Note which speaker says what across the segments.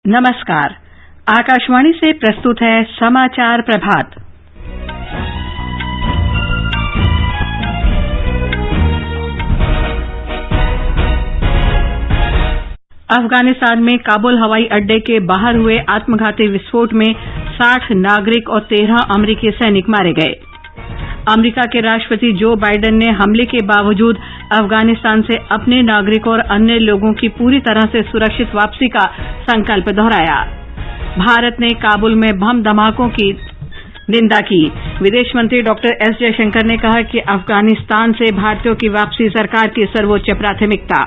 Speaker 1: नमस्कार। आकाशवाणी से प्रस्तुत है समाचार प्रभात। अफगानिस्तान में काबुल हवाई अड्डे के बाहर हुए आत्मघाती विस्फोट में 60 नागरिक और 13 अमेरिकी सैनिक मारे गए। अमेरिका के राष्ट्रपति जो बाइडेन ने हमले के बावजूद अफगानिस्तान से अपने नागरिकों और अन्य लोगों की पूरी तरह से सुरक्षित वापसी का संकल्प दोहराया। भारत ने काबुल में बम धमाकों की निंदा की। विदेश मंत्री डॉक्टर एस जयशंकर ने कहा कि अफगानिस्तान से भारतीयों की वापसी सरकार की सर्वोच्च प्राथमिकता।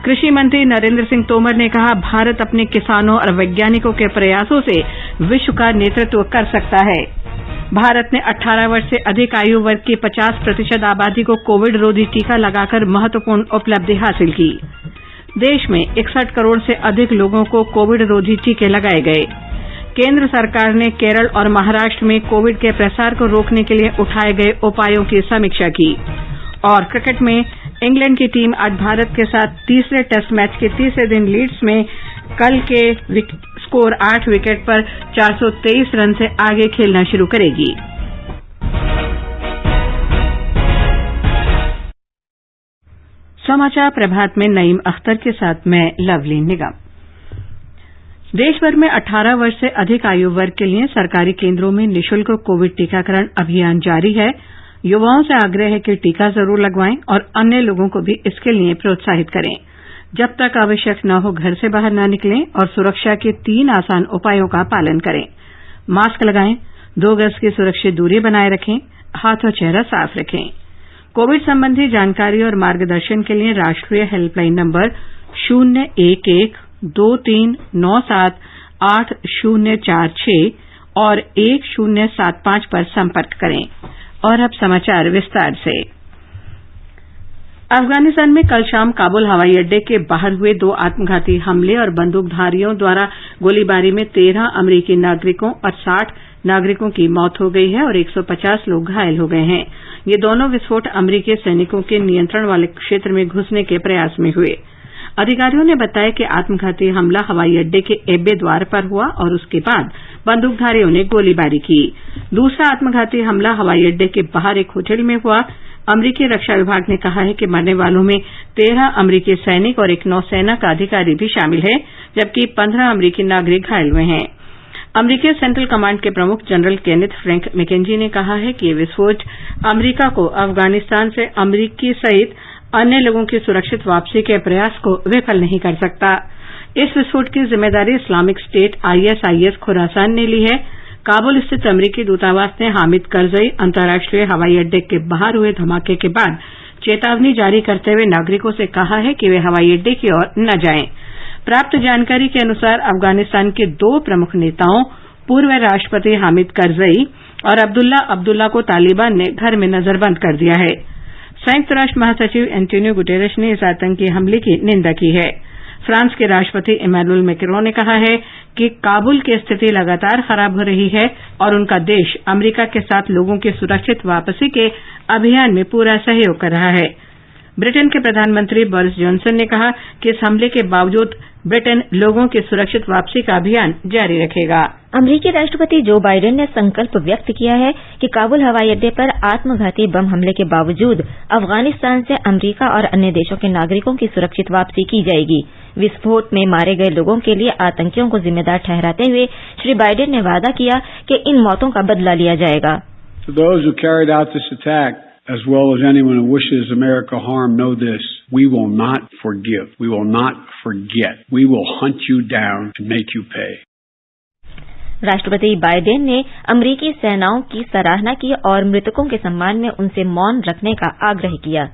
Speaker 1: कृषि मंत्री नरेंद्र सिंह तोमर ने कहा, भारत अपने किसानों और वैज्ञानिकों के प्रयासों से विश्व का नेतृत्व कर सकता है। भारत ने 18 वर्ष से अधिक आयु वर्ग की 50% आबादी को कोविड रोधी टीका लगाकर महत्वपूर्ण उपलब्धि हासिल की। देश में 61 करोड़ से अधिक लोगों को कोविड रोधी टीके लगाए गए। केंद्र सरकार ने केरल और महाराष्ट्र में कोविड के प्रसार को रोकने के लिए उठाए गए उपायों की समीक्षा की। और क्रिकेट में इंग्लैंड की टीम आज भारत के साथ तीसरे टेस्ट मैच के तीसरे दिन लीड्स में कल के स्कोर 8 विकेट पर 423 रन से आगे खेलना शुरू करेगी। समाचार प्रभात में नईम अख्तर के साथ मैं लवलीन निगम। देश भर में 18 वर्ष से अधिक आयु वर्ग के लिए सरकारी केंद्रों में निःशुल्क कोविड टीकाकरण अभियान जारी है। युवाओं से आग्रह है कि टीका जरूर लगवाएं और अन्य लोगों को भी इसके लिए प्रोत्साहित करें। जब तक आवश्यक न हो घर से बाहर न निकलें और सुरक्षा के 3 आसान उपायों का पालन करें। मास्क लगाएं, 2 गज की सुरक्षित दूरी बनाए रखें, हाथ और चेहरा साफ रखें। कोविड संबंधी जानकारी और मार्गदर्शन के लिए राष्ट्रीय हेल्पलाइन नंबर 011-2397-8046 और 1075 पर संपर्क करें। और अब समाचार विस्तार से। अफगानिस्तान में कल शाम काबुल हवाई अड्डे के बाहर हुए 2 आत्मघाती हमले और बंदूकधारियों द्वारा गोलीबारी में 13 अमेरिकी नागरिकों और 60 नागरिकों की मौत हो गई है और 150 लोग घायल हो गए हैं। ये दोनों विस्फोट अमेरिकी सैनिकों के नियंत्रण वाले क्षेत्र में घुसने के प्रयास में हुए। अधिकारियों ने बताया कि आत्मघाती हमला हवाई अड्डे के एब्बे द्वार पर हुआ और उसके बाद बंदूकधारियों ने गोलीबारी की। दूसरा आत्मघाती हमला हवाई अड्डे के बाहर एक होटल में हुआ। अमेरिकी रक्षा विभाग ने कहा है कि मरने वालों में 13 अमेरिकी सैनिक और एक नौसेना का अधिकारी भी शामिल है, जबकि 15 अमेरिकी नागरिक घायल हुए हैं। अमेरिकी सेंट्रल कमांड के प्रमुख जनरल केनेथ फ्रैंक मैकेंजी ने कहा है कि ये विस्फोट अमेरिका को अफगानिस्तान से अमेरिकी सहित अन्य लोगों की सुरक्षित वापसी के प्रयास को विफल नहीं कर सकता। इस विस्फोट की जिम्मेदारी इस्लामिक स्टेट ISIS खुरासान ने ली है। काबुल स्थित अमेरिकी दूतावास ने हामिद करजई अंतर्राष्ट्रीय हवाई अड्डे के बाहर हुए धमाके के बाद चेतावनी जारी करते हुए नागरिकों से कहा है कि वे हवाई अड्डे की ओर न जाएं। प्राप्त जानकारी के अनुसार अफगानिस्तान के 2 प्रमुख नेताओं पूर्व राष्ट्रपति हामिद करजई और अब्दुल्ला को तालिबान ने घर में नजरबंद कर दिया है। संयुक्त राष्ट्र महासचिव एंटोनियो गुटेरेस ने इस आतंकी हमले की निंदा की है। फ्रांस के राष्ट्रपति इमैनुअल मैक्रों ने कहा है कि काबुल की स्थिति लगातार खराब हो रही है और उनका देश अमेरिका के साथ लोगों की सुरक्षित वापसी के अभियान में पूरा सहयोग कर रहा है। ब्रिटेन के प्रधानमंत्री बोरिस जॉनसन ने कहा कि इस हमले के बावजूद ब्रिटेन लोगों की सुरक्षित वापसी का अभियान जारी रखेगा।
Speaker 2: अमेरिकी राष्ट्रपति जो बाइडेन ने संकल्प व्यक्त किया है कि काबुल हवाई अड्डे पर आत्मघाती बम हमले के बावजूद अफगानिस्तान से अमेरिका और अन्य देशों के नागरिकों की सुरक्षित वापसी की जाएगी। विस्फोट में मारे गए लोगों के लिए आतंकियों को जिम्मेदार ठहराते हुए श्री बाइडेन ने वादा किया कि इन मौतों का बदला लिया जाएगा।
Speaker 3: As well as anyone who wishes America harm, know this: we will not forgive. We will not forget. We will hunt you down and make you pay.
Speaker 2: राष्ट्रपति बाइडेन ने अमेरिकी सेनाओं की सराहना की और मृतकों के सम्मान में उनसे मौन रखने का आग्रह किया।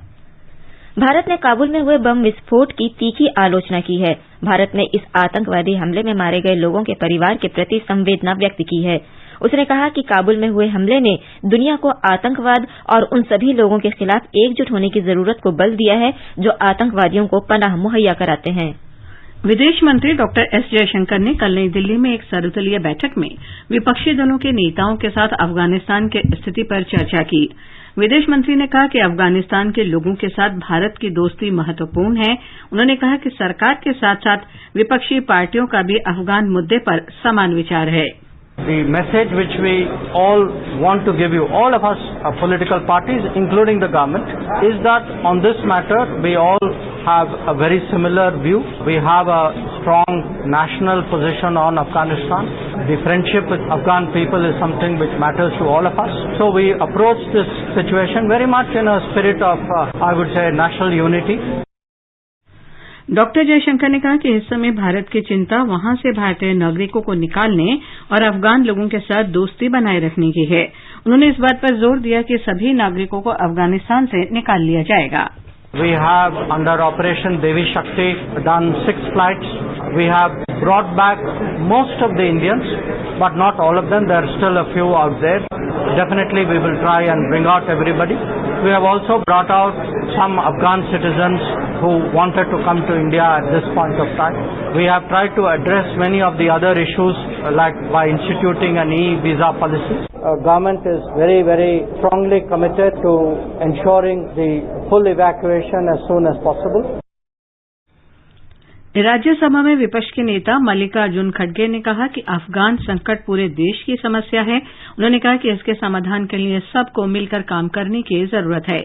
Speaker 2: भारत ने काबुल में हुए बम विस्फोट की तीखी आलोचना की है। भारत ने इस आतंकवादी हमले में मारे गए लोगों के परिवार के प्रति संवेदना व्यक्त की है। उसने कहा कि काबुल में हुए हमले ने दुनिया को आतंकवाद और उन सभी लोगों के खिलाफ एकजुट होने की जरूरत को बल दिया है जो आतंकवादियों को पनाह मुहैया कराते हैं।
Speaker 1: विदेश मंत्री डॉक्टर एस जयशंकर ने कल नई दिल्ली में एक सर्वदलीय बैठक में विपक्षी दलों के नेताओं के साथ अफगानिस्तान की स्थिति पर चर्चा की। विदेश मंत्री ने कहा कि अफगानिस्तान के लोगों के साथ भारत की दोस्ती महत्वपूर्ण है। उन्होंने कहा कि सरकार के साथ साथ विपक्षी पार्टियों का भी अफगान मुद्दे पर समान विचार है।
Speaker 4: The message which we all want to give you, all of us political parties, including the government, is that on this matter we all have a very similar view. We have a strong national position on Afghanistan. The friendship with Afghan people is something which matters to all of us. So we approach this situation very much in a spirit of, I would say, national unity.
Speaker 1: Doctor Jaishankar ने कहा कि इस समय भारत की चिंता वहां से भारतीय नागरिकों को निकालने और अफगान लोगों के साथ दोस्ती बनाए रखने की है। उन्होंने इस बात पर जोर दिया कि सभी नागरिकों को अफगानिस्तान से निकाल लिया जाएगा।
Speaker 4: We have under Operation Devi Shakti done 6 flights. We have brought back most of the Indians, but not all of them. There are still a few out there. Definitely we will try and bring out everybody. We have also brought out some Afghan citizens who wanted to come to India at this point of time. We have tried to address many of the other issues like by instituting an e-visa policy. Government is very, very strongly committed to ensuring the full evacuation as soon as possible.
Speaker 1: Rajya Sabha में विपक्ष के नेता मल्लिकार्जुन खड़गे ने कहा कि अफगान संकट पूरे देश की समस्या है। उन्होंने कहा कि इसके समाधान के लिए सबको मिलकर काम करने की जरूरत है।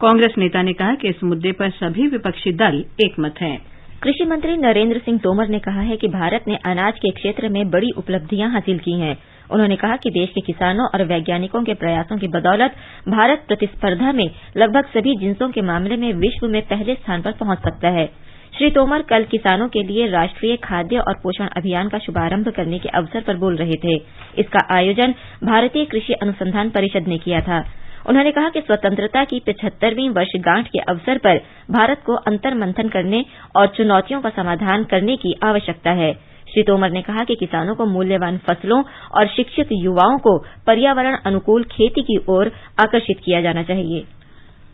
Speaker 1: कांग्रेस नेता ने कहा कि इस मुद्दे पर सभी विपक्षी दल एकमत हैं।
Speaker 2: कृषि मंत्री नरेंद्र सिंह तोमर ने कहा है कि भारत ने अनाज के क्षेत्र में बड़ी उपलब्धियां हासिल की हैं। उन्होंने कहा कि देश के किसानों और वैज्ञानिकों के प्रयासों की बदौलत भारत प्रतिस्पर्धा में लगभग सभी जिंसों के मामले में विश्व में पहले स्थान पर पहुंच सकता है। श्री तोमर कल किसानों के लिए राष्ट्रीय खाद्य और पोषण अभियान का शुभारंभ करने के अवसर पर बोल रहे थे। इसका आयोजन भारतीय कृषि अनुसंधान परिषद ने किया था। उन्होंने कहा कि स्वतंत्रता की 75वीं वर्षगांठ के अवसर पर भारत को अंतर्मंथन करने और चुनौतियों का समाधान करने की आवश्यकता है। श्री तोमर ने कहा कि किसानों को मूल्यवान फसलों और शिक्षित युवाओं को पर्यावरण अनुकूल खेती की ओर आकर्षित किया जाना चाहिए।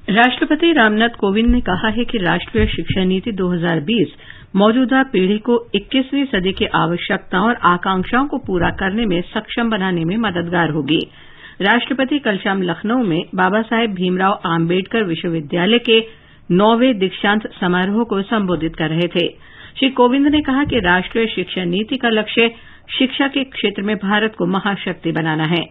Speaker 1: राष्ट्रपति रामनाथ कोविंद ने कहा है कि राष्ट्रीय शिक्षा नीति 2020 मौजूदा पीढ़ी को 21वीं सदी की आवश्यकताओं और आकांक्षाओं को पूरा करने में सक्षम बनाने में मददगार होगी। राष्ट्रपति कल शाम लखनऊ में बाबा साहेब भीमराव आम्बेडकर विश्वविद्यालय के 9वें दीक्षांत समारोह को संबोधित कर रहे थे। श्री कोविंद ने कहा कि राष्ट्रीय शिक्षा नीति का लक्ष्य शिक्षा के क्षेत्र में भारत को महाशक्ति बनाना है।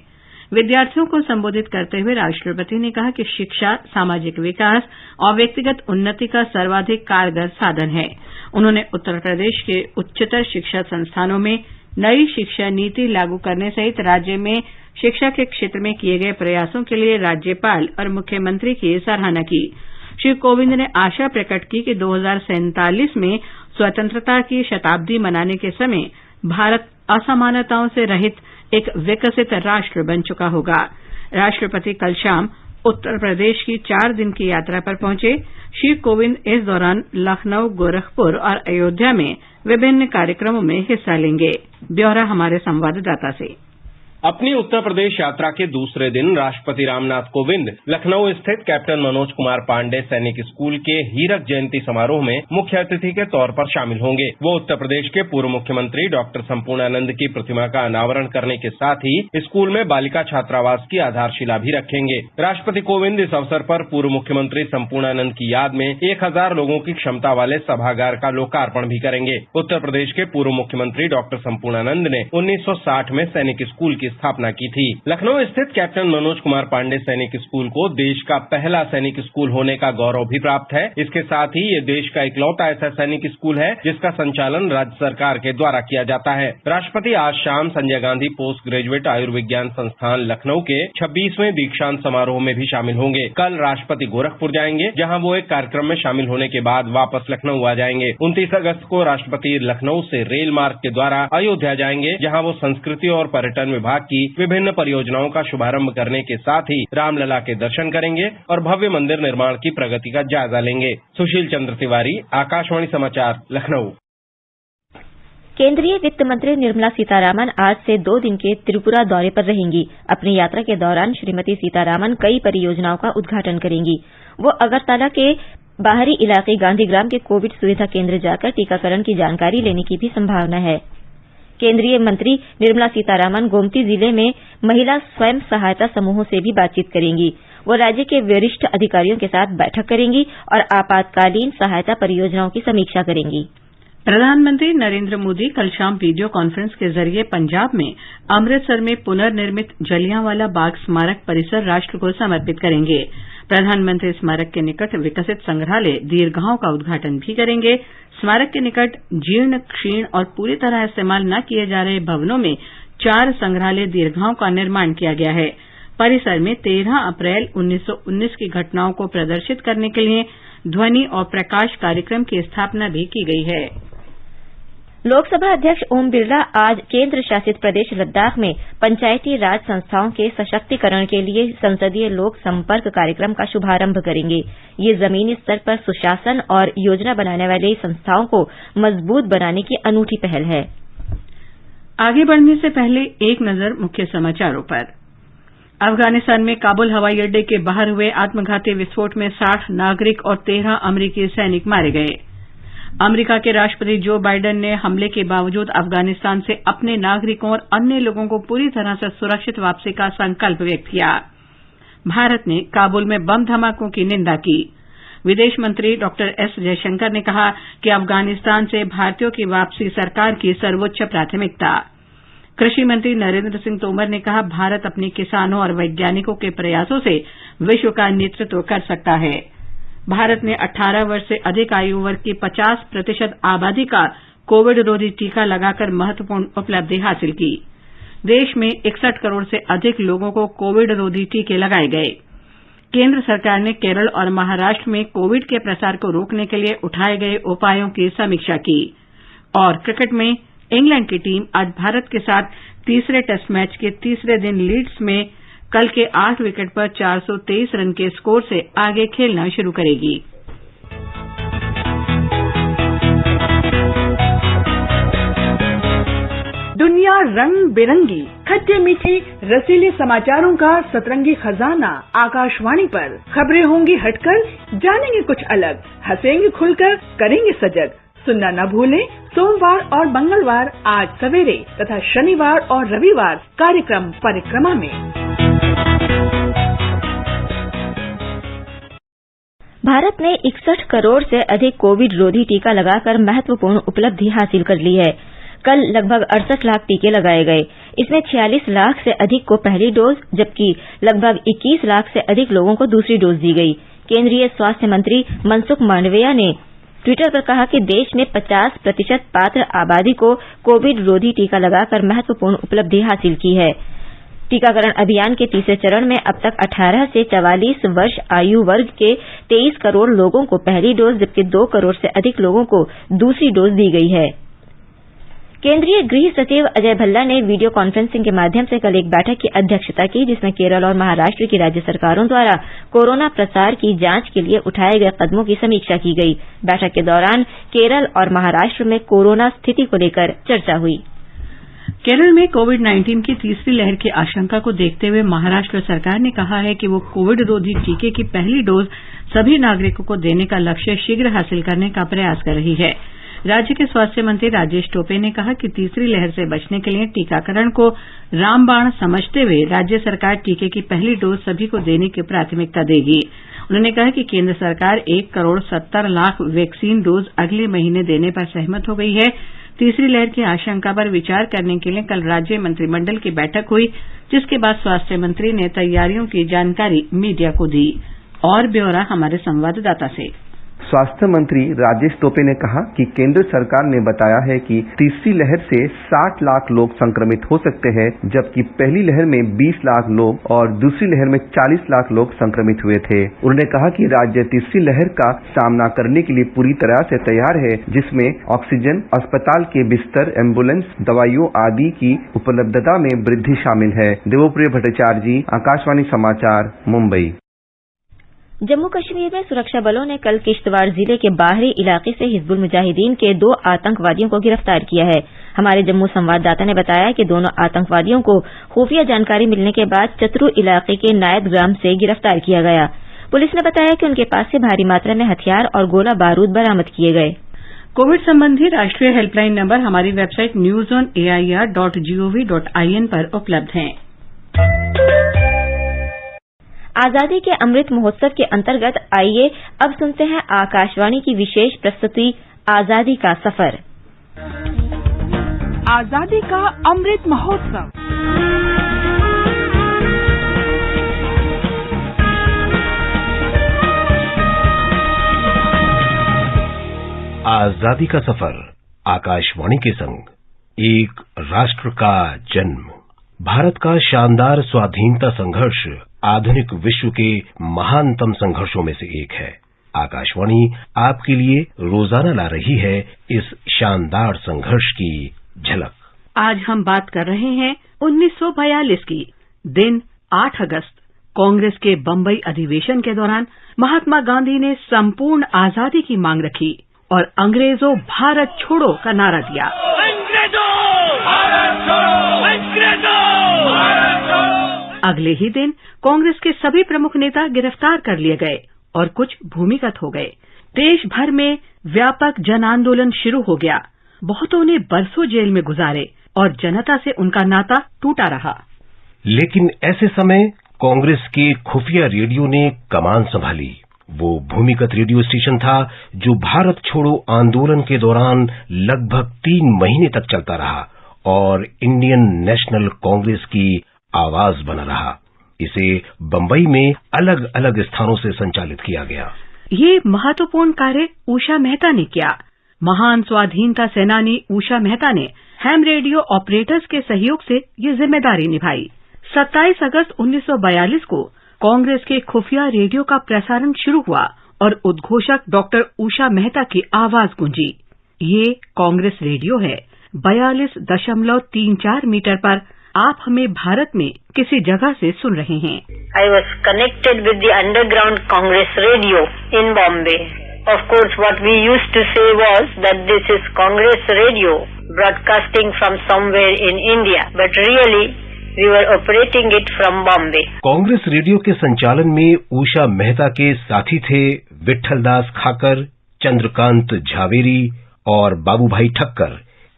Speaker 1: विद्यार्थियों को संबोधित करते हुए राष्ट्रपति ने कहा कि शिक्षा सामाजिक विकास और व्यक्तिगत उन्नति का सर्वाधिक कारगर साधन है। उन्होंने उत्तर प्रदेश के उच्चतर शिक्षा संस्थानों में नई शिक्षा नीति लागू करने सहित राज्य में शिक्षा के क्षेत्र में किए गए प्रयासों के लिए राज्यपाल और मुख्यमंत्री की सराहना की। श्री कोविंद ने आशा प्रकट की कि 2047 में स्वतंत्रता की शताब्दी मनाने के समय भारत असमानताओं से रहित एक विकसित राष्ट्र बन चुका होगा। राष्ट्रपति कल शाम उत्तर प्रदेश की 4 दिन की यात्रा पर पहुंचे। श्री कोविंद इस दौरान लखनऊ, गोरखपुर और अयोध्या में विभिन्न कार्यक्रमों में हिस्सा लेंगे। ब्यौरा हमारे संवाददाता से।
Speaker 5: अपनी उत्तर प्रदेश यात्रा के दूसरे दिन राष्ट्रपति रामनाथ कोविंद लखनऊ स्थित कैप्टन मनोज कुमार पांडे सैनिक स्कूल के हीरक जयंती समारोह में मुख्य अतिथि के तौर पर शामिल होंगे। वो उत्तर प्रदेश के पूर्व मुख्यमंत्री डॉक्टर संपूर्णानंद की प्रतिमा का अनावरण करने के साथ ही स्कूल में बालिका छात्रावास की आधारशिला भी रखेंगे। राष्ट्रपति कोविंद इस अवसर पर पूर्व मुख्यमंत्री संपूर्णानंद की याद में 1000 लोगों की क्षमता वाले सभागार का लोकार्पण भी करेंगे। उत्तर प्रदेश के पूर्व मुख्यमंत्री डॉक्टर संपूर्णानंद ने 1960 में सैनिक स्कूल की स्थापना की थी। लखनऊ स्थित कैप्टन मनोज कुमार पांडे सैनिक स्कूल को देश का पहला सैनिक स्कूल होने का गौरव भी प्राप्त है। इसके साथ ही ये देश का इकलौता ऐसा सैनिक स्कूल है जिसका संचालन राज्य सरकार के द्वारा किया जाता है। राष्ट्रपति आज शाम संजय गांधी पोस्ट ग्रेजुएट आयुर्विज्ञान संस्थान लखनऊ के 26वें दीक्षांत समारोह में भी शामिल होंगे। कल राष्ट्रपति गोरखपुर जाएंगे, जहां वो एक कार्यक्रम में शामिल होने के बाद वापस लखनऊ आ जाएंगे। 29 अगस्त को राष्ट्रपति लखनऊ से रेल मार्ग के द्वारा अयोध्या जाएंगे, जहां वो संस्कृति और पर्यटन विभाग की विभिन्न परियोजनाओं का शुभारंभ करने के साथ ही रामलला के दर्शन करेंगे और भव्य मंदिर निर्माण की प्रगति का जायजा लेंगे। सुशील चंद्र तिवारी, आकाशवाणी समाचार, लखनऊ।
Speaker 2: केंद्रीय वित्त मंत्री निर्मला सीतारामन आज से 2 दिन के त्रिपुरा दौरे पर रहेंगी। अपनी यात्रा के दौरान श्रीमती सीतारामन कई परियोजनाओं का उद्घाटन करेंगी। वो अगरतला के बाहरी इलाके गांधीग्राम के कोविड सुविधा केंद्र जाकर टीकाकरण की जानकारी लेने की भी संभावना है। केंद्रीय मंत्री निर्मला सीतारामन गोमती जिले में महिला स्वयं सहायता समूहों से भी बातचीत करेंगी। वो राज्य के वरिष्ठ अधिकारियों के साथ बैठक करेंगी और आपातकालीन सहायता परियोजनाओं की समीक्षा करेंगी।
Speaker 1: प्रधानमंत्री नरेंद्र मोदी कल शाम वीडियो कॉन्फ्रेंस के जरिए पंजाब में अमृतसर में पुनर्निर्मित जलियांवाला बाग स्मारक परिसर राष्ट्र को समर्पित करेंगे। प्रधानमंत्री स्मारक के निकट विकसित संग्रहालय दीर्घाओं का उद्घाटन भी करेंगे। स्मारक के निकट जीर्ण, क्षीण और पूरी तरह इस्तेमाल न किए जा रहे भवनों में 4 संग्रहालय दीर्घाओं का निर्माण किया गया है। परिसर में 13 अप्रैल 1919 की घटनाओं को प्रदर्शित करने के लिए ध्वनि और प्रकाश कार्यक्रम की स्थापना भी की गई है।
Speaker 2: लोकसभा अध्यक्ष ओम बिरला आज केंद्र शासित प्रदेश लद्दाख में पंचायती राज संस्थाओं के सशक्तिकरण के लिए संसदीय लोक संपर्क कार्यक्रम का शुभारंभ करेंगे। ये जमीनी स्तर पर सुशासन और योजना बनाने वाली संस्थाओं को मजबूत बनाने की अनूठी पहल है।
Speaker 1: आगे बढ़ने से पहले एक नजर मुख्य समाचारों पर। अफगानिस्तान में काबुल हवाई अड्डे के बाहर हुए आत्मघाती विस्फोट में 60 नागरिक और 13 अमरीकी सैनिक मारे गए। अमरीका के राष्ट्रपति जो बाइडेन ने हमले के बावजूद अफगानिस्तान से अपने नागरिकों और अन्य लोगों को पूरी तरह से सुरक्षित वापसी का संकल्प व्यक्त किया। भारत ने काबुल में बम धमाकों की निंदा की। विदेश मंत्री डॉक्टर एस जयशंकर ने कहा कि अफगानिस्तान से भारतीयों की वापसी सरकार की सर्वोच्च प्राथमिकता। कृषि मंत्री नरेंद्र सिंह तोमर ने कहा, भारत अपने किसानों और वैज्ञानिकों के प्रयासों से विश्व का नेतृत्व कर सकता है। भारत ने 18 वर्ष से अधिक आयु वर्ग की 50% आबादी का कोविड रोधी टीका लगाकर महत्वपूर्ण उपलब्धि हासिल की। देश में 61 करोड़ से अधिक लोगों को कोविड रोधी टीके लगाए गए। केंद्र सरकार ने केरल और महाराष्ट्र में कोविड के प्रसार को रोकने के लिए उठाए गए उपायों की समीक्षा की। और क्रिकेट में इंग्लैंड की टीम आज भारत के साथ तीसरे टेस्ट मैच के तीसरे दिन लीड्स में कल के 8 विकेट पर 423 रन के स्कोर से आगे खेलना शुरू करेगी।
Speaker 6: दुनिया रंग बिरंगी, खट्टे मीठे रसीले समाचारों का सतरंगी खजाना आकाशवाणी पर। खबरें होंगी हटकर, जानेंगे कुछ अलग, हंसेंगे खुलकर, करेंगे सजग। सुनना न भूलें सोमवार और मंगलवार 8 सवेरे तथा शनिवार और रविवार कार्यक्रम परिक्रमा में।
Speaker 2: भारत ने 61 करोड़ से अधिक कोविड रोधी टीका लगाकर महत्वपूर्ण उपलब्धि हासिल कर ली है। कल लगभग 68 लाख टीके लगाए गए। इसमें 46 लाख से अधिक को पहली डोज जबकि लगभग 21 लाख से अधिक लोगों को दूसरी डोज दी गई। केंद्रीय स्वास्थ्य मंत्री मनसुख मांडविया ने ट्विटर पर कहा कि देश में 50% पात्र आबादी को कोविड रोधी टीका लगाकर महत्वपूर्ण उपलब्धि हासिल की है। टीकाकरण अभियान के तीसरे चरण में अब तक 18 से 44 वर्ष आयु वर्ग के 23 करोड़ लोगों को पहली डोज जबकि 2 करोड़ से अधिक लोगों को दूसरी डोज दी गई है। केंद्रीय गृह सचिव अजय भल्ला ने वीडियो कॉन्फ्रेंसिंग के माध्यम से कल एक बैठक की अध्यक्षता की जिसमें केरल और महाराष्ट्र की राज्य सरकारों द्वारा कोरोना प्रसार की जांच के लिए उठाए गए कदमों की समीक्षा की गई। बैठक के दौरान केरल और महाराष्ट्र में कोरोना स्थिति को लेकर चर्चा हुई।
Speaker 1: केरल में कोविड-19 की तीसरी लहर की आशंका को देखते हुए महाराष्ट्र सरकार ने कहा है कि वो कोविड रोधी टीके की पहली डोज सभी नागरिकों को देने का लक्ष्य शीघ्र हासिल करने का प्रयास कर रही है। राज्य के स्वास्थ्य मंत्री राजेश टोपे ने कहा कि तीसरी लहर से बचने के लिए टीकाकरण को रामबाण समझते हुए राज्य सरकार टीके की पहली डोज सभी को देने की प्राथमिकता देगी। उन्होंने कहा कि केंद्र सरकार 1 करोड़ 70 लाख वैक्सीन डोज अगले महीने देने पर सहमत हो गई है। तीसरी लहर की आशंका पर विचार करने के लिए कल राज्य मंत्रिमंडल की बैठक हुई जिसके बाद स्वास्थ्य मंत्री ने तैयारियों की जानकारी मीडिया को दी। और ब्यौरा हमारे संवाददाता से।
Speaker 7: स्वास्थ्य मंत्री राजेश टोपे ने कहा कि केंद्र सरकार ने बताया है कि तीसरी लहर से 60 लाख लोग संक्रमित हो सकते हैं जबकि पहली लहर में 20 लाख लोग और दूसरी लहर में 40 लाख लोग संक्रमित हुए थे। उन्होंने कहा कि राज्य तीसरी लहर का सामना करने के लिए पूरी तरह से तैयार है जिसमें ऑक्सीजन, अस्पताल के बिस्तर, एम्बुलेंस, दवाइयों आदि की उपलब्धता में वृद्धि शामिल है। देवप्रिय भट्टाचार्य जी, आकाशवाणी समाचार, मुंबई।
Speaker 2: जम्मू कश्मीर में सुरक्षा बलों ने कल किश्तवाड़ जिले के बाहरी इलाके से हिजबुल मुजाहिदीन के 2 आतंकवादियों को गिरफ्तार किया है। हमारे जम्मू संवाददाता ने बताया कि दोनों आतंकवादियों को खुफिया जानकारी मिलने के बाद चतरू इलाके के नायद ग्राम से गिरफ्तार किया गया। पुलिस ने बताया कि उनके पास से भारी मात्रा में हथियार और गोला बारूद बरामद किए गए।
Speaker 1: कोविड संबंधी राष्ट्रीय हेल्पलाइन नंबर हमारी वेबसाइट newsonair.gov.in पर उपलब्ध हैं।
Speaker 2: आजादी के अमृत महोत्सव के अंतर्गत आइए अब सुनते हैं आकाशवाणी की विशेष प्रस्तुति आजादी का सफर।
Speaker 6: आजादी का अमृत महोत्सव।
Speaker 8: आजादी का सफर आकाशवाणी के संग एक राष्ट्र का जन्म। भारत का शानदार स्वाधीनता संघर्ष आधुनिक विश्व के महानतम संघर्षों में से एक है। आकाशवाणी आपके लिए रोजाना ला रही है इस शानदार संघर्ष की झलक।
Speaker 1: आज हम बात कर रहे हैं 1942 की। दिन 8 अगस्त। कांग्रेस के बंबई अधिवेशन के दौरान महात्मा गांधी ने संपूर्ण आजादी की मांग रखी और अंग्रेजों भारत छोड़ो का नारा दिया। अगले ही दिन कांग्रेस के सभी प्रमुख नेता गिरफ्तार कर लिए गए और कुछ भूमिगत हो गए। देश भर में व्यापक जन आंदोलन शुरू हो गया। बहुतों ने बरसों जेल में गुजारे और जनता से उनका नाता टूटा रहा।
Speaker 8: लेकिन ऐसे समय कांग्रेस के खुफिया रेडियो ने कमान संभाली। वो भूमिगत रेडियो स्टेशन था जो भारत छोड़ो आंदोलन के दौरान लगभग 3 महीने तक चलता रहा और इंडियन नेशनल कांग्रेस की आवाज बना रहा। इसे बंबई में अलग अलग स्थानों से संचालित किया गया।
Speaker 1: ये महत्वपूर्ण कार्य उषा मेहता ने किया। महान स्वाधीनता सेनानी उषा मेहता ने हैम रेडियो ऑपरेटर्स के सहयोग से ये जिम्मेदारी निभाई। 27 अगस्त 1942 को कांग्रेस के खुफिया रेडियो का प्रसारण शुरू हुआ और उद्घोषक डॉक्टर उषा मेहता की आवाज गूंजी। ये कांग्रेस रेडियो है। 42.34 मीटर पर आप हमें भारत में किसी जगह से सुन रहे हैं।
Speaker 9: I was connected with the underground Congress radio in Bombay. Of course, what we used to say was that this is Congress radio broadcasting from somewhere in India, but really we were operating it from Bombay.
Speaker 8: Congress radio के संचालन में उषा मेहता के साथी थे विट्ठलदास खाकर, चंद्रकांत झावेरी और बाबूभाई ठक्कर।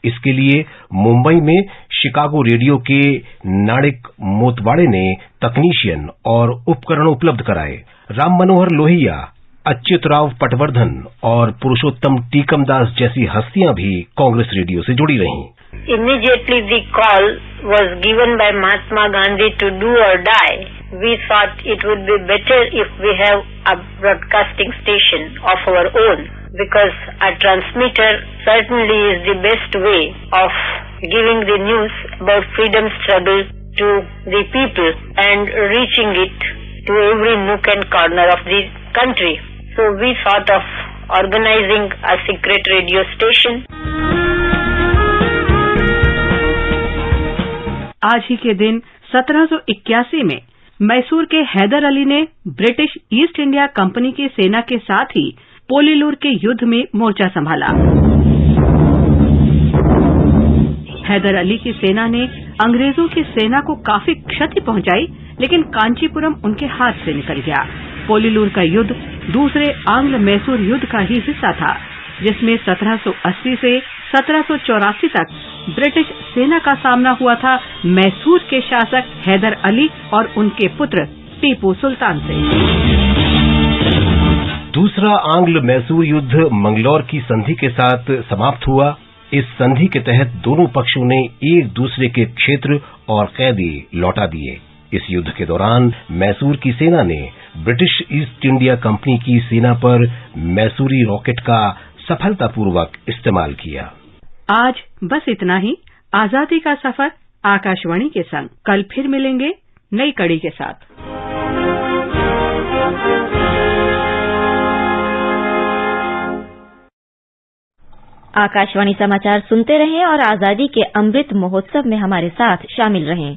Speaker 8: इसके लिए मुंबई में शिकागो रेडियो के नाड़िक मोतवाड़े ने तकनीशियन और उपकरण उपलब्ध कराए। राम मनोहर लोहिया, अच्युतराव पटवर्धन और पुरुषोत्तम टीकमदास जैसी हस्तियां भी कांग्रेस रेडियो से जुड़ी रहीं।
Speaker 9: Immediately the call was given by Mahatma Gandhi to do or die. We thought it would be better if we have a broadcasting station of our own, because a transmitter certainly is the best way of giving the news about freedom struggle to the people and reaching it to every nook and corner of the country. So we thought of organizing a secret radio station.
Speaker 1: आज ही के दिन 1781 में मैसूर के हैदर अली ने British east India company की सेना के साथ ही पोलीलूर के युद्ध में मोर्चा संभाला। हैदर अली की सेना ने अंग्रेजों की सेना को काफी क्षति पहुंचाई, लेकिन कांचीपुरम उनके हाथ से निकल गया। पोलीलूर का युद्ध दूसरे आंग्ल मैसूर युद्ध का ही हिस्सा था, जिसमें 1780 से 1784 तक ब्रिटिश सेना का सामना हुआ था मैसूर के शासक हैदर अली और उनके पुत्र टीपू सुल्तान से।
Speaker 8: दूसरा आंग्ल मैसूर युद्ध मंगलौर की संधि के साथ समाप्त हुआ। इस संधि के तहत दोनों पक्षों ने एक दूसरे के क्षेत्र और कैदी लौटा दिए। इस युद्ध के दौरान मैसूर की सेना ने ब्रिटिश ईस्ट इंडिया कंपनी की सेना पर मैसूरी रॉकेट का सफलतापूर्वक इस्तेमाल किया।
Speaker 1: आज बस इतना ही। आजादी का सफर आकाशवाणी के संग। कल फिर मिलेंगे नई कड़ी के साथ।
Speaker 2: आकाशवाणी समाचार सुनते रहें और आजादी के अमृत महोत्सव में हमारे साथ शामिल रहें।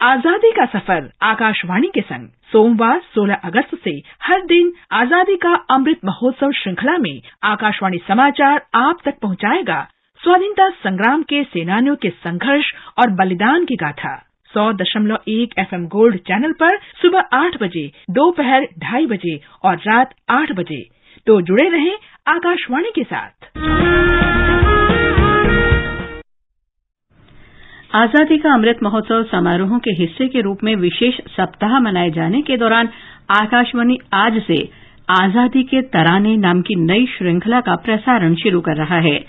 Speaker 6: आजादी का सफर आकाशवाणी के संग सोमवार 16 अगस्त से हर दिन आजादी का अमृत महोत्सव श्रृंखला में आकाशवाणी समाचार आप तक पहुंचाएगा स्वाधीनता संग्राम के सेनानियों के संघर्ष और बलिदान की गाथा। 100.1 FM गोल्ड चैनल पर सुबह 8 बजे, दोपहर 2:30 बजे और रात 8 बजे। तो जुड़े रहें आकाशवाणी के साथ।
Speaker 1: आजादी का अमृत महोत्सव समारोहों के हिस्से के रूप में विशेष सप्ताह मनाए जाने के दौरान आकाशवाणी आज से आजादी के तराने नाम की नई श्रृंखला का प्रसारण शुरू कर रहा है।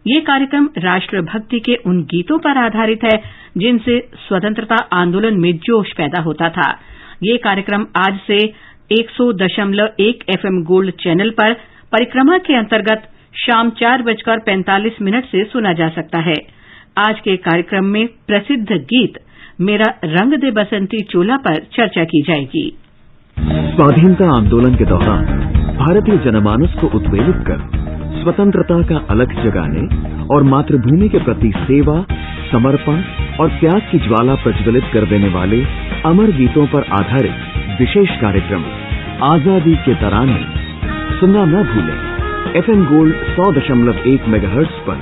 Speaker 1: ये कार्यक्रम राष्ट्रभक्ति के उन गीतों पर आधारित है जिनसे स्वतंत्रता आंदोलन में जोश पैदा होता था। ये कार्यक्रम आज से 100.1 FM गोल्ड चैनल पर परिक्रमा के अंतर्गत शाम 4:45 से सुना जा सकता है। आज के कार्यक्रम में प्रसिद्ध गीत मेरा रंग दे बसंती चोला पर चर्चा की जाएगी।
Speaker 10: स्वाधीनता आंदोलन के दौरान भारतीय जनमानस को उत्प्रेरित कर स्वतंत्रता का अलख जगाने और मातृभूमि के प्रति सेवा, समर्पण और त्याग की ज्वाला प्रज्वलित कर देने वाले अमर गीतों पर आधारित विशेष कार्यक्रम आजादी के तराने सुनना न भूलें। FM गोल्ड 100.1 मेगाहर्ट्ज पर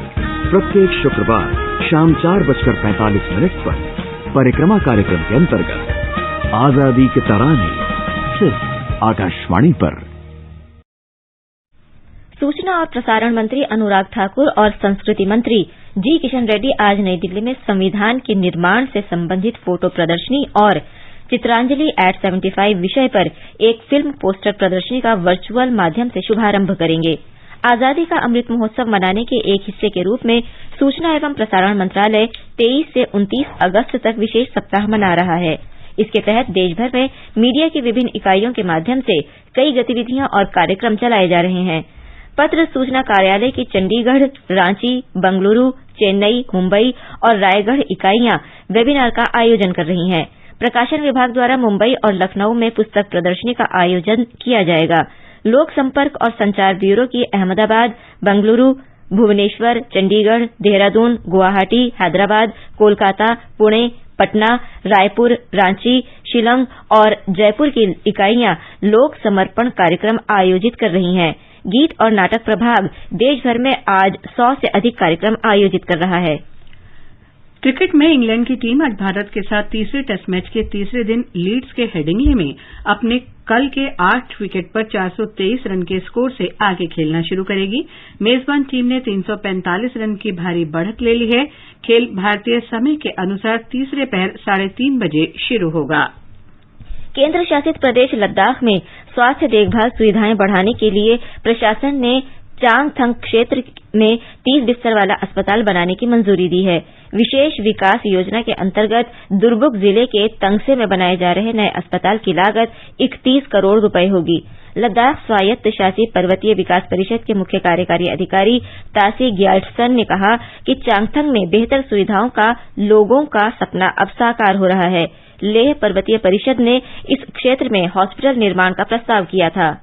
Speaker 10: प्रत्येक शुक्रवार शाम 4:45 पर परिक्रमा कार्यक्रम के अंतर्गत आजादी के तराने सिर्फ आकाशवाणी पर।
Speaker 2: सूचना और प्रसारण मंत्री अनुराग ठाकुर और संस्कृति मंत्री जी किशन रेड्डी आज नई दिल्ली में संविधान के निर्माण से संबंधित फोटो प्रदर्शनी और चित्रांजलि एट 75 विषय पर एक फिल्म पोस्टर प्रदर्शनी का वर्चुअल माध्यम से शुभारंभ करेंगे। आजादी का अमृत महोत्सव मनाने के एक हिस्से के रूप में सूचना एवं प्रसारण मंत्रालय 23 से 29 अगस्त तक विशेष सप्ताह मना रहा है। इसके तहत देशभर में मीडिया की विभिन्न इकाइयों के माध्यम से कई गतिविधियां और कार्यक्रम चलाए जा रहे हैं। पत्र सूचना कार्यालय की चंडीगढ़, रांची, बंगलुरू, चेन्नई, मुंबई और रायगढ़ इकाइयां वेबिनार का आयोजन कर रही हैं। प्रकाशन विभाग द्वारा मुंबई और लखनऊ में पुस्तक प्रदर्शनी का आयोजन किया जाएगा। लोक संपर्क और संचार ब्यूरो की अहमदाबाद, बंगलुरू, भुवनेश्वर, चंडीगढ़, देहरादून, गुवाहाटी, हैदराबाद, कोलकाता, पुणे, पटना, रायपुर, रांची, शिलांग और जयपुर की इकाइयां लोक समर्पण कार्यक्रम आयोजित कर रही हैं। गीत और नाटक प्रभाग देशभर में आज 100 से अधिक कार्यक्रम आयोजित कर रहा है।
Speaker 1: क्रिकेट में इंग्लैंड की टीम आज भारत के साथ तीसरे टेस्ट मैच के तीसरे दिन लीड्स के हेडिंग्ले में अपने कल के 8 विकेट पर 423 रन के स्कोर से आगे खेलना शुरू करेगी। मेजबान टीम ने 345 रन की भारी बढ़त ले ली है। खेल भारतीय समय के अनुसार तीसरे पहर 3:30 बजे शुरू होगा।
Speaker 2: केंद्र शासित प्रदेश लद्दाख में स्वास्थ्य देखभाल सुविधाएं बढ़ाने के लिए प्रशासन ने चांगथंग क्षेत्र में 30 बिस्तर वाला अस्पताल बनाने की मंजूरी दी है। विशेष विकास योजना के अंतर्गत दुर्बुक जिले के तंगसे में बनाए जा रहे नए अस्पताल की लागत 31 करोड़ रुपए होगी। लद्दाख स्वायत्त शासित पर्वतीय विकास परिषद के मुख्य कार्यकारी अधिकारी तासी ग्याल्टसन ने कहा कि चांगथंग में बेहतर सुविधाओं का लोगों का सपना अब साकार हो रहा है। लेह पर्वतीय परिषद ने इस क्षेत्र में हॉस्पिटल निर्माण का प्रस्ताव किया था।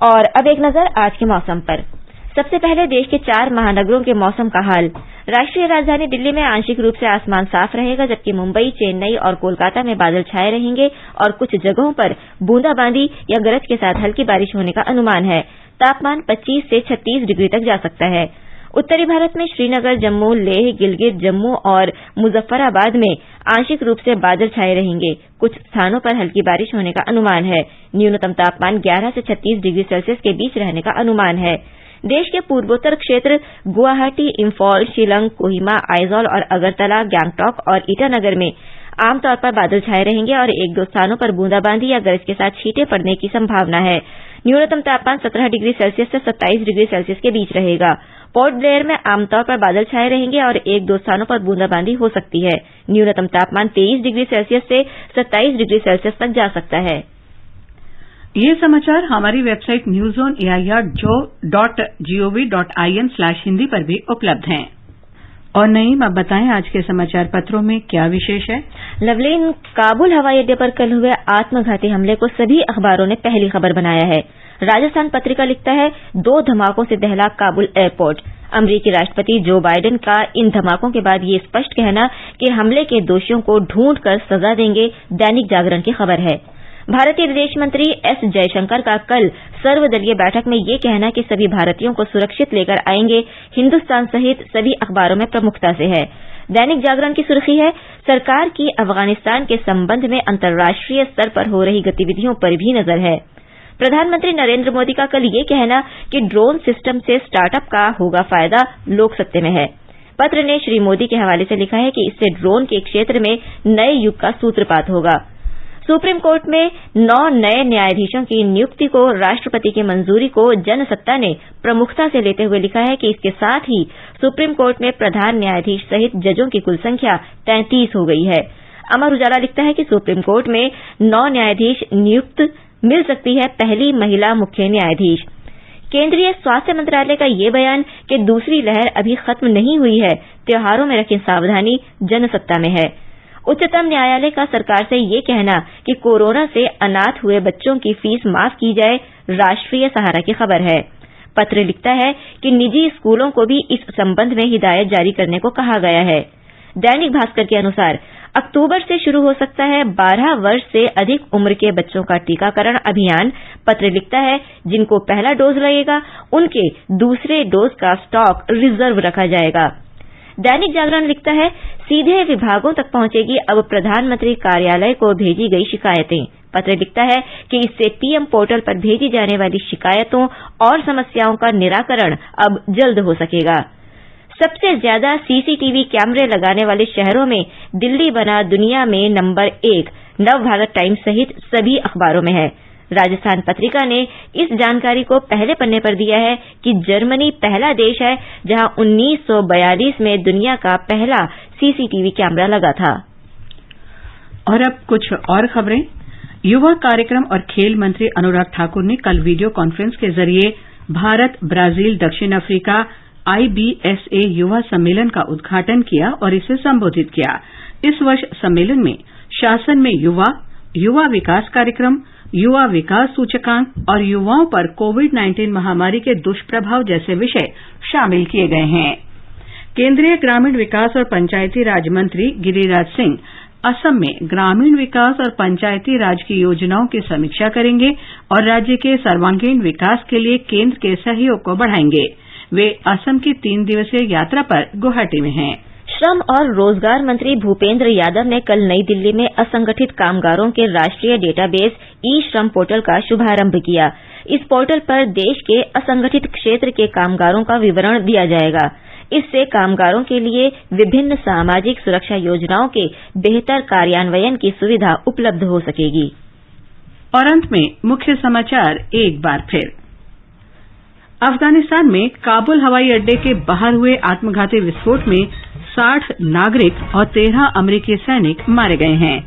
Speaker 2: और अब एक नजर आज के मौसम पर। सबसे पहले देश के 4 महानगरों के मौसम का हाल। राष्ट्रीय राजधानी दिल्ली में आंशिक रूप से आसमान साफ रहेगा, जबकि मुंबई, चेन्नई और कोलकाता में बादल छाए रहेंगे और कुछ जगहों पर बूंदाबांदी या गरज के साथ हल्की बारिश होने का अनुमान है। तापमान 25 से 36 डिग्री तक जा सकता है। उत्तरी भारत में श्रीनगर, जम्मू, लेह, गिलगित, जम्मू और मुजफ्फराबाद में आंशिक रूप से बादल छाए रहेंगे। कुछ स्थानों पर हल्की बारिश होने का अनुमान है। न्यूनतम तापमान 11 से 36 डिग्री सेल्सियस के बीच रहने का अनुमान है। देश के पूर्वोत्तर क्षेत्र गुवाहाटी, इंफॉल, शिलांग, कोहिमा, आइजॉल और अगरतला, गैंगटॉक और ईटानगर में आमतौर पर बादल छाए रहेंगे और 1-2 स्थानों पर बूंदाबांदी या गरज के साथ छींटे पड़ने की संभावना है। न्यूनतम तापमान 17 डिग्री सेल्सियस से 27 डिग्री सेल्सियस के बीच रहेगा। पोर्ट ब्लेयर में आमतौर पर बादल छाए रहेंगे और 1-2 स्थानों पर बूंदाबांदी हो सकती है। न्यूनतम तापमान 23 डिग्री सेल्सियस से 27 डिग्री सेल्सियस तक जा सकता है।
Speaker 1: ये समाचार हमारी वेबसाइट newsonair.gov.in/हिंदी पर भी उपलब्ध हैं। और नईम, अब बताएं आज के समाचार पत्रों में क्या विशेष है।
Speaker 2: लवलीन, काबुल हवाई अड्डे पर कल हुए आत्मघाती हमले को सभी अखबारों ने पहली खबर बनाया है। राजस्थान पत्रिका लिखता है, 2 धमाकों से दहला काबुल एयरपोर्ट। अमेरिकी राष्ट्रपति जो बाइडेन का इन धमाकों के बाद ये स्पष्ट कहना कि हमले के दोषियों को ढूंढकर सजा देंगे, दैनिक जागरण की खबर है। भारतीय विदेश मंत्री एस जयशंकर का कल सर्वदलीय बैठक में ये कहना कि सभी भारतीयों को सुरक्षित लेकर आएंगे, हिंदुस्तान सहित सभी अखबारों में प्रमुखता से है। दैनिक जागरण की सुर्खी है, सरकार की अफगानिस्तान के संबंध में अंतर्राष्ट्रीय स्तर पर हो रही गतिविधियों पर भी नजर है। प्रधानमंत्री नरेंद्र मोदी का कल ये कहना कि ड्रोन सिस्टम से स्टार्टअप का होगा फायदा, लोक सत्य में है। पत्र ने श्री मोदी के हवाले से लिखा है कि इससे ड्रोन के क्षेत्र में नए युग का सूत्रपात होगा। सुप्रीम कोर्ट में 9 नए न्यायाधीशों की नियुक्ति को राष्ट्रपति की मंजूरी को जनसत्ता ने प्रमुखता से लेते हुए लिखा है कि इसके साथ ही सुप्रीम कोर्ट में प्रधान न्यायाधीश सहित जजों की कुल संख्या 33 हो गई है। अमर उजाला लिखता है कि सुप्रीम कोर्ट में 9 न्यायाधीश नियुक्त, मिल सकती है पहली महिला मुख्य न्यायाधीश। केंद्रीय स्वास्थ्य मंत्रालय का ये बयान कि दूसरी लहर अभी खत्म नहीं हुई है, त्योहारों में रखें सावधानी, जनसत्ता में है। उच्चतम न्यायालय का सरकार से ये कहना कि कोरोना से अनाथ हुए बच्चों की फीस माफ की जाए, राष्ट्रीय सहारा की खबर है। पत्र लिखता है कि निजी स्कूलों को भी इस संबंध में हिदायत जारी करने को कहा गया है। दैनिक भास्कर के अनुसार अक्टूबर से शुरू हो सकता है 12 वर्ष से अधिक उम्र के बच्चों का टीकाकरण अभियान। पत्र लिखता है जिनको पहला डोज लगेगा उनके दूसरे डोज का स्टॉक रिजर्व रखा जाएगा। दैनिक जागरण लिखता है सीधे विभागों तक पहुंचेगी अब प्रधानमंत्री कार्यालय को भेजी गई शिकायतें। पत्र लिखता है कि इससे पीएम पोर्टल पर भेजी जाने वाली शिकायतों और समस्याओं का निराकरण अब जल्द हो सकेगा। सबसे ज्यादा सीसीटीवी कैमरे लगाने वाले शहरों में दिल्ली बना दुनिया में नंबर 1, नवभारत टाइम्स सहित सभी अखबारों में है। राजस्थान पत्रिका ने इस जानकारी को पहले पन्ने पर दिया है कि जर्मनी पहला देश है जहां 1942 में दुनिया का पहला सीसीटीवी कैमरा लगा था।
Speaker 1: और अब कुछ और खबरें। युवा कार्यक्रम और खेल मंत्री अनुराग ठाकुर ने कल वीडियो कॉन्फ्रेंस के जरिए भारत, ब्राजील, दक्षिण अफ्रीका IBSA युवा सम्मेलन का उद्घाटन किया और इसे संबोधित किया। इस वर्ष सम्मेलन में शासन में युवा विकास कार्यक्रम, युवा विकास सूचकांक और युवाओं पर कोविड-19 महामारी के दुष्प्रभाव जैसे विषय शामिल किए गए हैं। केंद्रीय ग्रामीण विकास और पंचायती राज मंत्री गिरिराज सिंह असम में ग्रामीण विकास और पंचायती राज की योजनाओं की समीक्षा करेंगे और राज्य के सर्वांगीण विकास के लिए केंद्र के सहयोग को बढ़ाएंगे। वे असम की 3 दिवसीय यात्रा पर गुवाहाटी में हैं।
Speaker 2: श्रम और रोजगार मंत्री भूपेंद्र यादव ने कल नई दिल्ली में असंगठित कामगारों के राष्ट्रीय डेटाबेस ई-श्रम पोर्टल का शुभारंभ किया। इस पोर्टल पर देश के असंगठित क्षेत्र के कामगारों का विवरण दिया जाएगा। इससे कामगारों के लिए विभिन्न सामाजिक सुरक्षा योजनाओं के बेहतर कार्यान्वयन की सुविधा उपलब्ध हो सकेगी।
Speaker 1: और अंत में मुख्य समाचार एक बार फिर। अफगानिस्तान में काबुल हवाई अड्डे के बाहर हुए आत्मघाती विस्फोट में 60 नागरिक और 13 अमेरिकी सैनिक मारे गए हैं।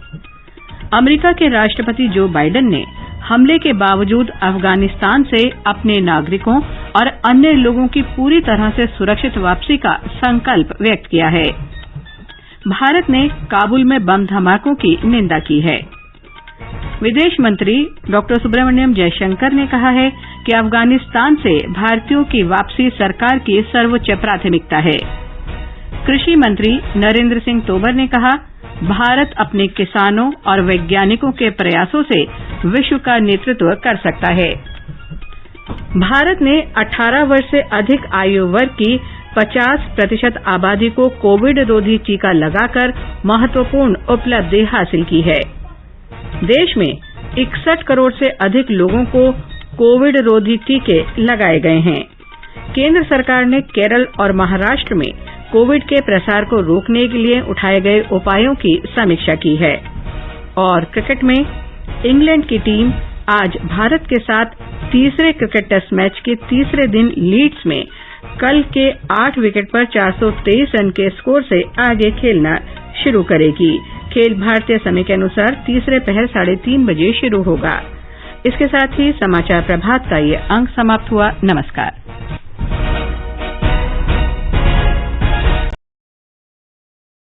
Speaker 1: अमेरिका के राष्ट्रपति जो बाइडेन ने हमले के बावजूद अफगानिस्तान से अपने नागरिकों और अन्य लोगों की पूरी तरह से सुरक्षित वापसी का संकल्प व्यक्त किया है। भारत ने काबुल में बम धमाकों की निंदा की है। विदेश मंत्री डॉक्टर सुब्रमण्यम जयशंकर ने कहा है कि अफगानिस्तान से भारतीयों की वापसी सरकार की सर्वोच्च प्राथमिकता है। कृषि मंत्री नरेंद्र सिंह तोमर ने कहा, भारत अपने किसानों और वैज्ञानिकों के प्रयासों से विश्व का नेतृत्व कर सकता है। भारत ने 18 वर्ष से अधिक आयु वर्ग की 50% आबादी को कोविड रोधी टीका लगाकर महत्वपूर्ण उपलब्धि हासिल की है। देश में 61 करोड़ से अधिक लोगों को कोविड रोधी टीके लगाए गए हैं। केंद्र सरकार ने केरल और महाराष्ट्र में कोविड के प्रसार को रोकने के लिए उठाए गए उपायों की समीक्षा की है। और क्रिकेट में इंग्लैंड की टीम आज भारत के साथ तीसरे क्रिकेट टेस्ट मैच के तीसरे दिन लीड्स में कल के 8 विकेट पर 423 रन के स्कोर से आगे खेलना शुरू करेगी। खेल भारतीय समय के अनुसार तीसरे पहर 3:30 बजे शुरू होगा। इसके साथ ही समाचार प्रभात का ये अंक समाप्त हुआ। नमस्कार।